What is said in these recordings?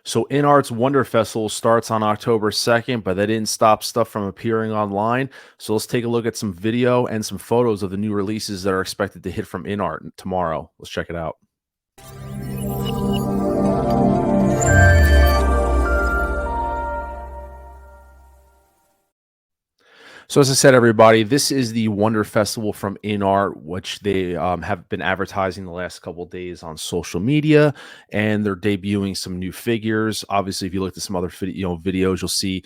So InArt's Wonder Festival starts on October 2nd, but that didn't stop stuff from appearing online. So let's take a look at some video and some photos of the new releases that are expected to hit from InArt tomorrow. Let's check it out. So as I said, everybody, this is the Wonder Festival from InArt, which they have been advertising the last couple of days on social media, and they're debuting some new figures. Obviously, if you look at some other videos, you'll see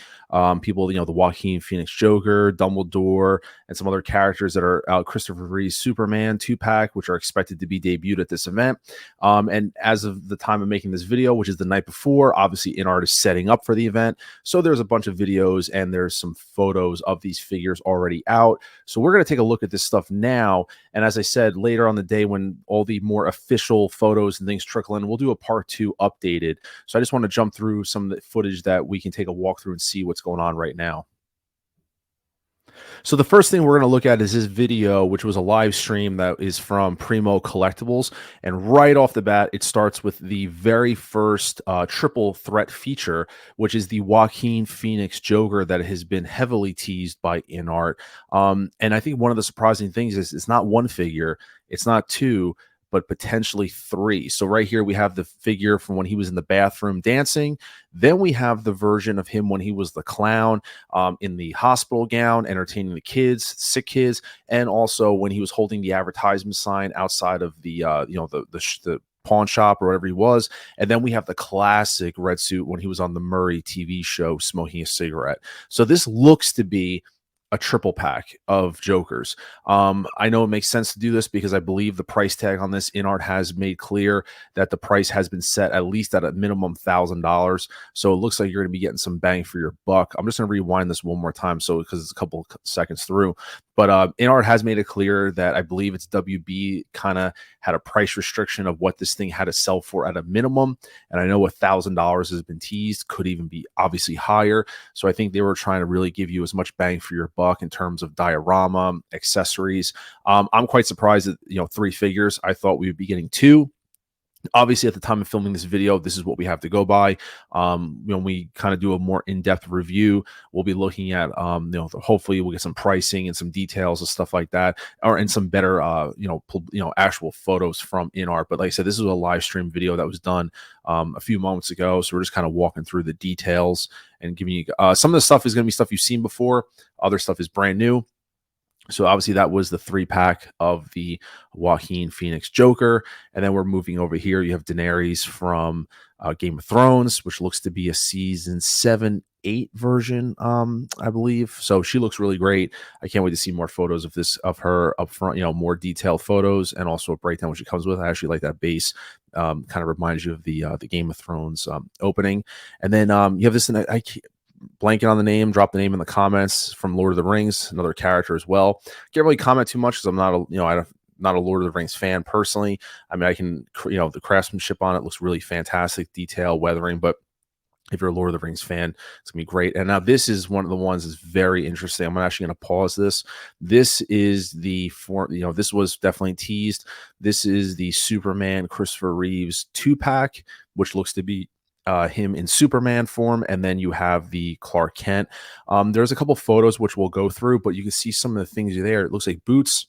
people, the Joaquin Phoenix Joker, Dumbledore, and some other characters that are out. Christopher Reeve's Superman 2-pack, which are expected to be debuted at this event. And as of the time of making this video, which is the night before, obviously InArt is setting up for the event. So there's a bunch of videos and there's some photos of these figures already out. So we're going to take a look at this stuff now. And as I said, later on the day when all the more official photos and things trickle in, we'll do a part 2 updated. So I just want to jump through some of the footage that we can take a walk through and see what's going on right now. So the first thing we're going to look at is this video, which was a live stream that is from Primo Collectibles. And right off the bat, it starts with the very first triple threat feature, which is the Joaquin Phoenix Joker that has been heavily teased by InArt. And I think one of the surprising things is it's not one figure, it's not two, but potentially 3. So right here we have the figure from when he was in the bathroom dancing. Then we have the version of him when he was the clown in the hospital gown, entertaining the kids, sick kids, and also when he was holding the advertisement sign outside of the the pawn shop or whatever he was. And then we have the classic red suit when he was on the Murray TV show smoking a cigarette. So this looks to be a triple pack of Jokers. I know it makes sense to do this because I believe the price tag on this InArt has made clear that the price has been set at least at a minimum $1,000. So it looks like you're going to be getting some bang for your buck. I'm just going to rewind this one more time because it's a couple seconds through. But InArt has made it clear that I believe it's WB kind of had a price restriction of what this thing had to sell for at a minimum. And I know $1,000 has been teased, could even be obviously higher. So I think they were trying to really give you as much bang for your buck in terms of diorama, accessories. I'm quite surprised that, 3 figures. I thought we would be getting 2. Obviously, at the time of filming this video, this is what we have to go by. When we kind of do a more in-depth review, we'll be looking at, hopefully we'll get some pricing and some details and stuff like that, and some better, actual photos from InArt. But like I said, this is a live stream video that was done a few moments ago, so we're just kind of walking through the details and giving you some of the stuff is going to be stuff you've seen before. Other stuff is brand new. So obviously that was the 3-pack of the Joaquin Phoenix Joker. And then we're moving over here. You have Daenerys from Game of Thrones, which looks to be a season 7-8 version, I believe. So she looks really great. I can't wait to see more photos of her up front, more detailed photos and also a breakdown which she comes with. I actually like that base. Kind of reminds you of the Game of Thrones opening. And then you have this, blanking on the name, drop the name in the comments, from Lord of the Rings, another character as well. Can't really comment too much because I'm not not a Lord of the Rings fan personally. I mean, I can, the craftsmanship on it looks really fantastic, detail, weathering, but if you're a Lord of the Rings fan, it's gonna be great. And now this is one of the ones that's very interesting. I'm actually gonna pause this. This is the this was definitely teased. This is the Superman Christopher Reeve's 2-pack, which looks to be him in Superman form, and then you have the Clark Kent. There's a couple photos which we'll go through, but you can see some of the things there. It looks like boots,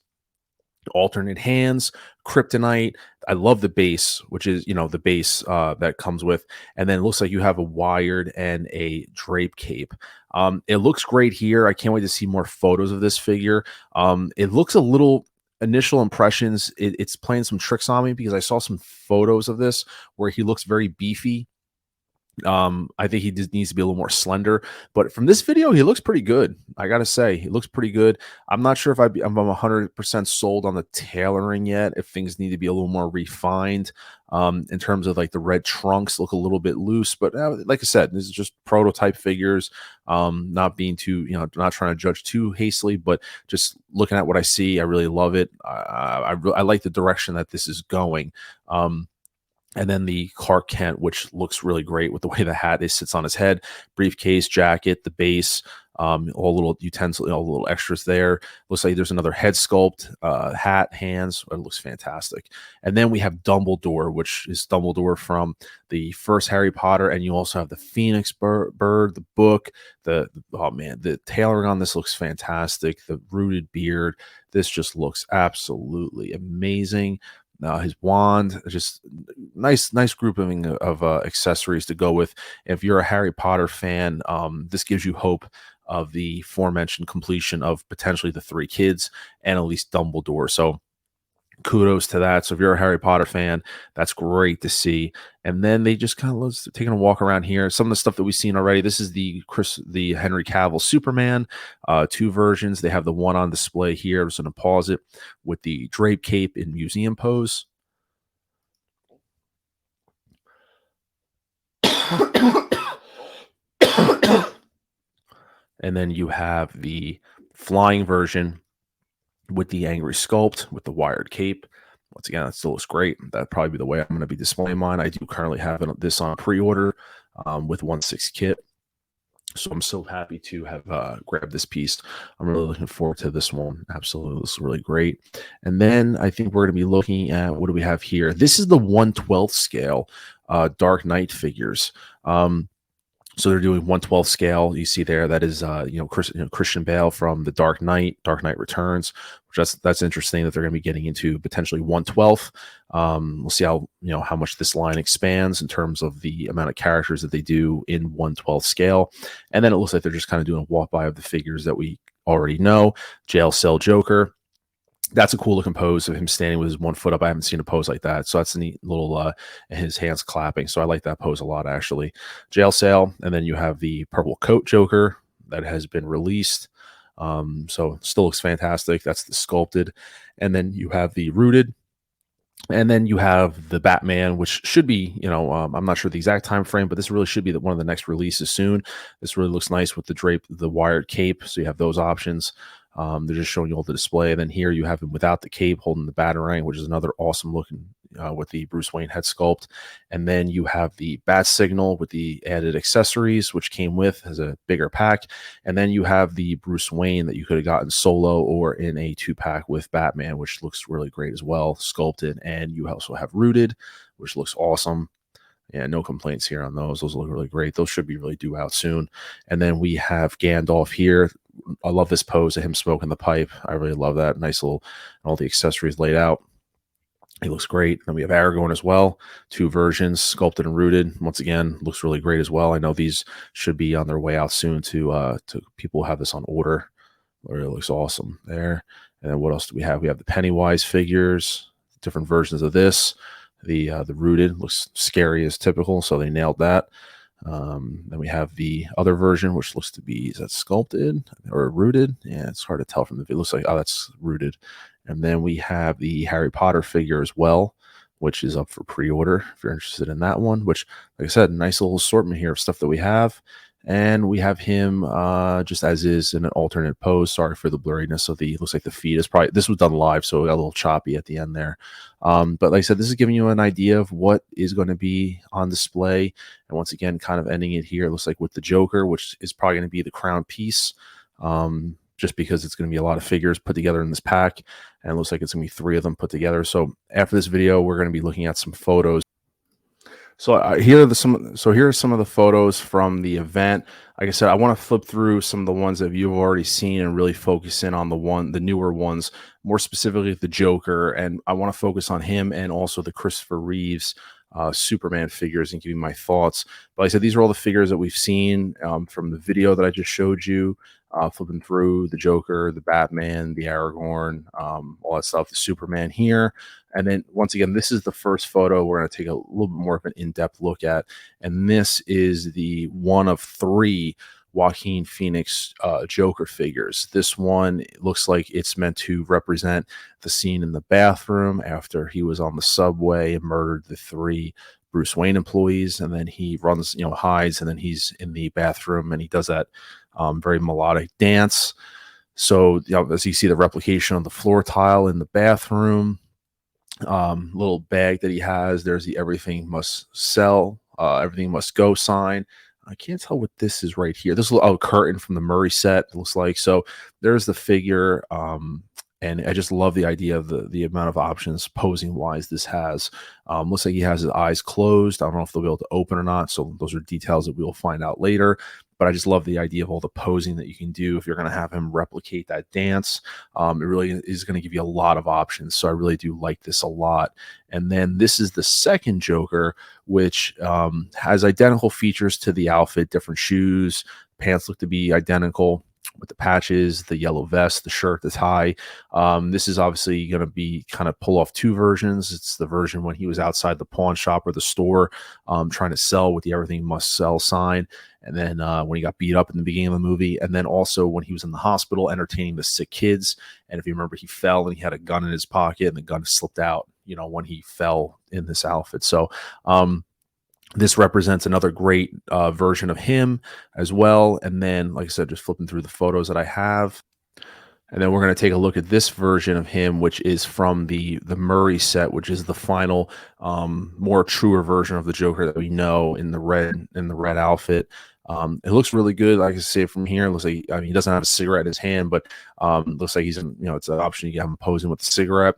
alternate hands, kryptonite. I love the base, which is the base that comes with, and then it looks like you have a wired and a drape cape. It looks great here. I can't wait to see more photos of this figure. It looks a little, initial impressions, it's playing some tricks on me because I saw some photos of this where he looks very beefy. I think he just needs to be a little more slender, but from this video he looks pretty good. I gotta say, he looks pretty good. I'm not sure if I'm 100% sold on the tailoring yet, if things need to be a little more refined in terms of like the red trunks look a little bit loose, but like I said, this is just prototype figures. Not being too, not trying to judge too hastily, but just looking at what I see, I really love it. I like the direction that this is going. And then the Clark Kent, which looks really great with the way the hat sits on his head, briefcase, jacket, the base. all little utensils, all little extras there. Looks like there's another head sculpt, hat, hands. It looks fantastic. And then we have Dumbledore, which is Dumbledore from the first Harry Potter, and you also have the Phoenix bird, the book. Oh man, the tailoring on this looks fantastic. The rooted beard, this just looks absolutely amazing. His wand, just nice grouping of accessories to go with. If you're a Harry Potter fan, this gives you hope of the aforementioned completion of potentially the three kids and at least Dumbledore. So kudos to that. So if you're a Harry Potter fan, that's great to see. And then they just kind of taking a walk around here. Some of the stuff that we've seen already. This is the Henry Cavill Superman, two versions. They have the one on display here. I'm just going to pause it with the drape cape in museum pose. And then you have the flying version with the angry sculpt with the wired cape. Once again, that still looks great. That'd probably be the way I'm going to be displaying mine. I do currently have this on pre-order with 1/6 kit. So I'm so happy to have grabbed this piece. I'm really looking forward to this one. Absolutely. This is really great. And then I think we're going to be looking at, what do we have here? This is the 1/12 scale Dark Knight figures. So they're doing 1/12 scale. You see there, that is Christian Bale from the Dark Knight Returns, which that's interesting that they're going to be getting into potentially 1/12. We'll see how much this line expands in terms of the amount of characters that they do in 1/12 scale. And then it looks like they're just kind of doing a walk by of the figures that we already know. Jail Cell Joker. That's a cool looking pose of him standing with his 1 foot up. I haven't seen a pose like that. So that's a neat little, his hands clapping. So I like that pose a lot, actually. Jail Cell. And then you have the purple coat Joker that has been released. So still looks fantastic. That's the sculpted. And then you have the rooted. And then you have the Batman, which should be, I'm not sure the exact time frame, but this really should be one of the next releases soon. This really looks nice with the wired cape. So you have those options. They're just showing you all the display. And then here you have him without the cape holding the Batarang, which is another awesome looking with the Bruce Wayne head sculpt. And then you have the Bat Signal with the added accessories, which came with as a bigger pack. And then you have the Bruce Wayne that you could have gotten solo or in a 2-pack with Batman, which looks really great as well, sculpted. And you also have Rooted, which looks awesome. Yeah, no complaints here on those. Those look really great. Those should be really due out soon. And then we have Gandalf here. I love this pose of him smoking the pipe. I really love that. Nice little, all the accessories laid out. He looks great. Then we have Aragorn as well. 2 versions, sculpted and rooted. Once again, looks really great as well. I know these should be on their way out soon to people who have this on order. It really looks awesome there. And then what else do we have? We have the Pennywise figures, different versions of this. The rooted looks scary as typical, so they nailed that. Then we have the other version, which looks to be, is that sculpted or rooted? Yeah, it's hard to tell from the video. It looks like, oh, that's rooted. And then we have the Harry Potter figure as well, which is up for pre-order if you're interested in that one, which, like I said, nice little assortment here of stuff that we have. And we have him just as is in an alternate pose. Sorry for the blurriness of looks like the feet is probably, this was done live, so it got a little choppy at the end there. But like I said, this is giving you an idea of what is going to be on display. And once again, kind of ending it here, it looks like with the Joker, which is probably going to be the crown piece, just because it's going to be a lot of figures put together in this pack. And it looks like it's going to be 3 of them put together. So after this video, we're going to be looking at some photos. So here are some of the photos from the event. Like I said, I want to flip through some of the ones that you've already seen and really focus in on the newer ones, more specifically the Joker. And I want to focus on him and also the Christopher Reeves Superman figures and give you my thoughts. But like I said, these are all the figures that we've seen from the video that I just showed you. Flipping through the Joker, the Batman, the Aragorn, all that stuff, the Superman here. And then once again, this is the first photo we're going to take a little bit more of an in-depth look at. And this is the one of 3 Joaquin Phoenix Joker figures. This one looks like it's meant to represent the scene in the bathroom after he was on the subway and murdered the 3 Bruce Wayne employees. And then he runs, hides, and then he's in the bathroom and he does that very melodic dance. So as you see the replication of the floor tile in the bathroom, little bag that he has, there's the everything must sell, everything must go sign. I can't tell what this is right here. This is a curtain from the Murray set, it looks like. So there's the figure. And I just love the idea of the amount of options posing wise this has. Looks like he has his eyes closed. I don't know if they'll be able to open or not. So those are details that we'll find out later. But I just love the idea of all the posing that you can do if you're going to have him replicate that dance. It really is going to give you a lot of options. So I really do like this a lot. And then this is the second Joker, which has identical features to the outfit, different shoes, pants look to be identical with the patches, the yellow vest, the shirt, the tie. This is obviously going to be kind of pull off two versions. It's the version when he was outside the pawn shop or the store trying to sell with the everything must sell sign. And then when he got beat up in the beginning of the movie. And then also when he was in the hospital entertaining the sick kids. And if you remember, he fell and he had a gun in his pocket and the gun slipped out, when he fell in this outfit. So, this represents another great version of him as well. And then, like I said, just flipping through the photos that I have. And then we're going to take a look at this version of him, which is from the Murray set, which is the final, more truer version of the Joker that we know in the red outfit. It looks really good. Like I say, from here, it looks like he doesn't have a cigarette in his hand, but looks like he's in. It's an option you have him posing with the cigarette.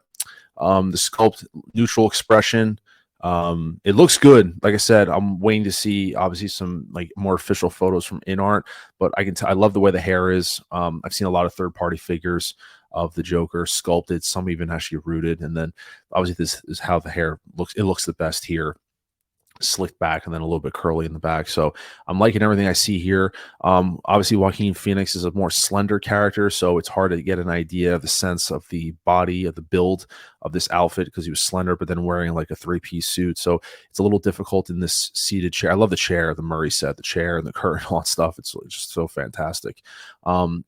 The sculpt, neutral expression. It looks good. Like I said, I'm waiting to see obviously some like more official photos from InArt, but I can tell I love the way the hair is. I've seen a lot of third-party figures of the Joker sculpted, some even actually rooted, and then obviously this is how the hair looks. It looks the best here, slicked back and then a little bit curly in the back. So I'm liking everything I see here. Obviously Joaquin Phoenix is a more slender character, so it's hard to get an idea of the sense of the body, of the build of this outfit, because he was slender but then wearing like a three-piece suit. So it's a little difficult in this seated chair. I love the chair, the Murray set, the chair and the curtain, all that stuff. It's just so fantastic.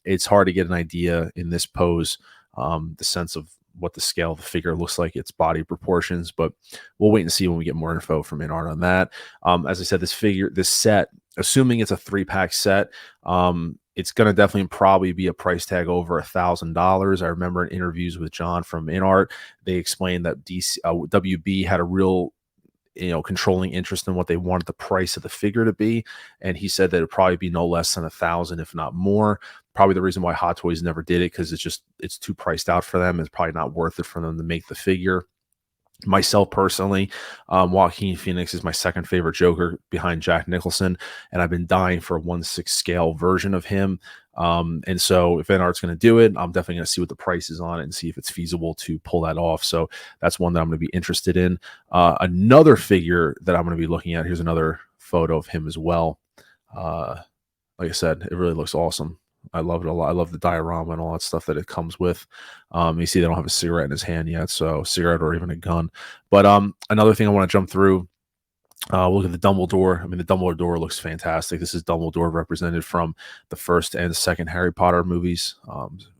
It's hard to get an idea in this pose, the sense of what the scale of the figure looks like, its body proportions, but we'll wait and see when we get more info from InArt on that. As I said, this set, assuming it's a 3-pack set, it's going to definitely probably be a price tag over $1,000. I remember in interviews with John from InArt, they explained that WB had a real controlling interest in what they wanted the price of the figure to be, and he said that it'd probably be no less than 1,000, if not more. Probably the reason why Hot Toys never did it, because it's too priced out for them. It's probably not worth it for them to make the figure. Myself personally, Joaquin Phoenix is my second favorite Joker behind Jack Nicholson, and I've been dying for a 1/6 scale version of him. And so if InArt's going to do it, I'm definitely going to see what the price is on it and see if it's feasible to pull that off. So that's one that I'm going to be interested in. Another figure that I'm going to be looking at, here's another photo of him as well. Like I said, it really looks awesome. I love it a lot. I love the diorama and all that stuff that it comes with. You see they don't have a cigarette in his hand yet, so cigarette or even a gun. But another thing I want to jump through, we'll look at the Dumbledore. I mean, the Dumbledore looks fantastic. This is Dumbledore represented from the first and second Harry Potter movies,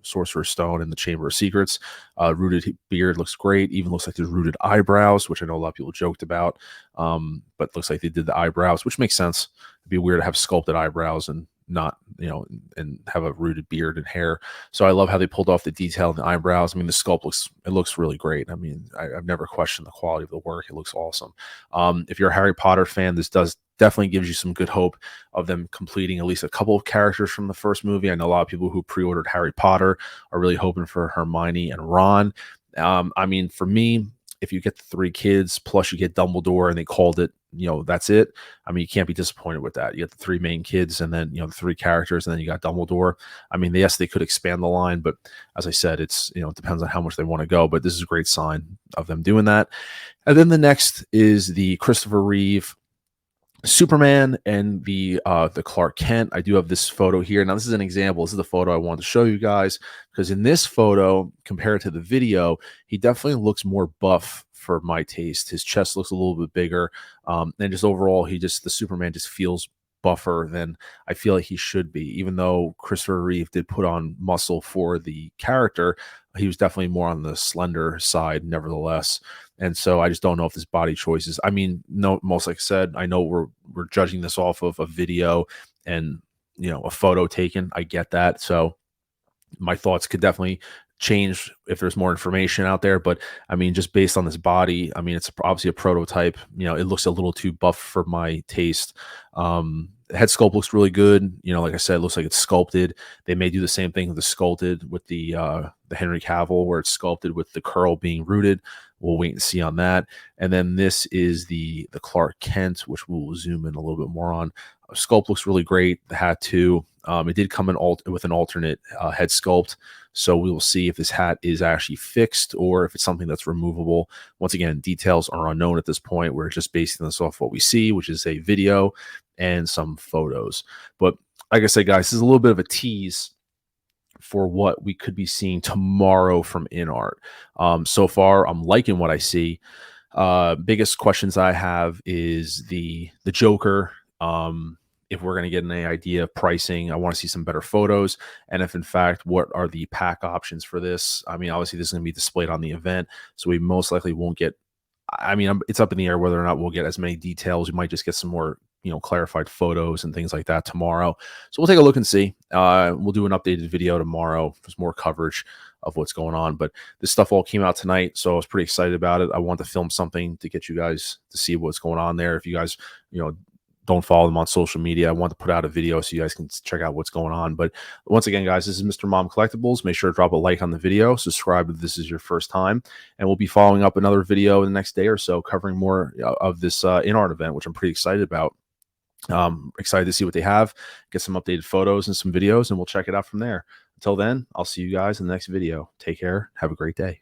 Sorcerer's Stone and the Chamber of Secrets. Rooted beard looks great. Even looks like there's rooted eyebrows, which I know a lot of people joked about. But looks like they did the eyebrows, which makes sense. It'd be weird to have sculpted eyebrows and not, and have a rooted beard and hair. So I love how they pulled off the detail in the eyebrows. I mean, the sculpt looks really great. I mean, I've never questioned the quality of the work. It looks awesome. If you're a Harry Potter fan, this definitely gives you some good hope of them completing at least a couple of characters from the first movie. I know a lot of people who pre-ordered Harry Potter are really hoping for Hermione and Ron. I mean, for me, if you get the 3 kids plus you get Dumbledore and they called it, that's it. I mean, you can't be disappointed with that. You get the 3 main kids and then, the 3 characters and then you got Dumbledore. I mean, yes, they could expand the line, but as I said, it depends on how much they want to go, but this is a great sign of them doing that. And then the next is the Christopher Reeve Superman and the Clark Kent. I do have this photo here. Now, this is an example. This is the photo I wanted to show you guys, because in this photo, compared to the video, he definitely looks more buff for my taste. His chest looks a little bit bigger, and just overall, the Superman just feels buffer than I feel like he should be. Even though Christopher Reeve did put on muscle for the character, he was definitely more on the slender side, nevertheless. And so I just don't know if this body choices. I mean, no, most like I said, I know we're judging this off of a video and a photo taken. I get that. So my thoughts could definitely change if there's more information out there. But I mean, just based on this body, I mean, it's obviously a prototype. You know, it looks a little too buff for my taste. The head sculpt looks really good. You know, like I said, it looks like it's sculpted. They may do the same thing with the sculpted with the Henry Cavill, where it's sculpted with the curl being rooted. We'll wait and see on that. And then this is the Clark Kent, which we'll zoom in a little bit more on. Sculpt looks really great. The hat too. It did come in with an alternate head sculpt, so we will see if this hat is actually fixed or if it's something that's removable. Once again, details are unknown at this point. We're just basing this off what we see, which is a video and some photos. But like I said, guys, this is a little bit of a tease for what we could be seeing tomorrow from InArt. So far, I'm liking what I see. Biggest questions I have is the Joker. If we're going to get any idea of pricing, I want to see some better photos. And if in fact, what are the pack options for this? I mean, obviously this is going to be displayed on the event, so we most likely won't get, I mean, it's up in the air whether or not we'll get as many details. We might just get some more, you know, clarified photos and things like that tomorrow. So we'll take a look and see. We'll do an updated video tomorrow. There's more coverage of what's going on, but this stuff all came out tonight, so I was pretty excited about it. I want to film something to get you guys to see what's going on there. If you guys, you know, don't follow them on social media, I want to put out a video so you guys can check out what's going on. But once again, guys, this is Mr. Mom Collectibles. Make sure to drop a like on the video, subscribe if this is your first time, and we'll be following up another video in the next day or so covering more of this InArt event, which I'm pretty excited about. Excited to see what they have, get some updated photos and some videos, and we'll check it out from there. Until then, I'll see you guys in the next video. Take care. Have a great day.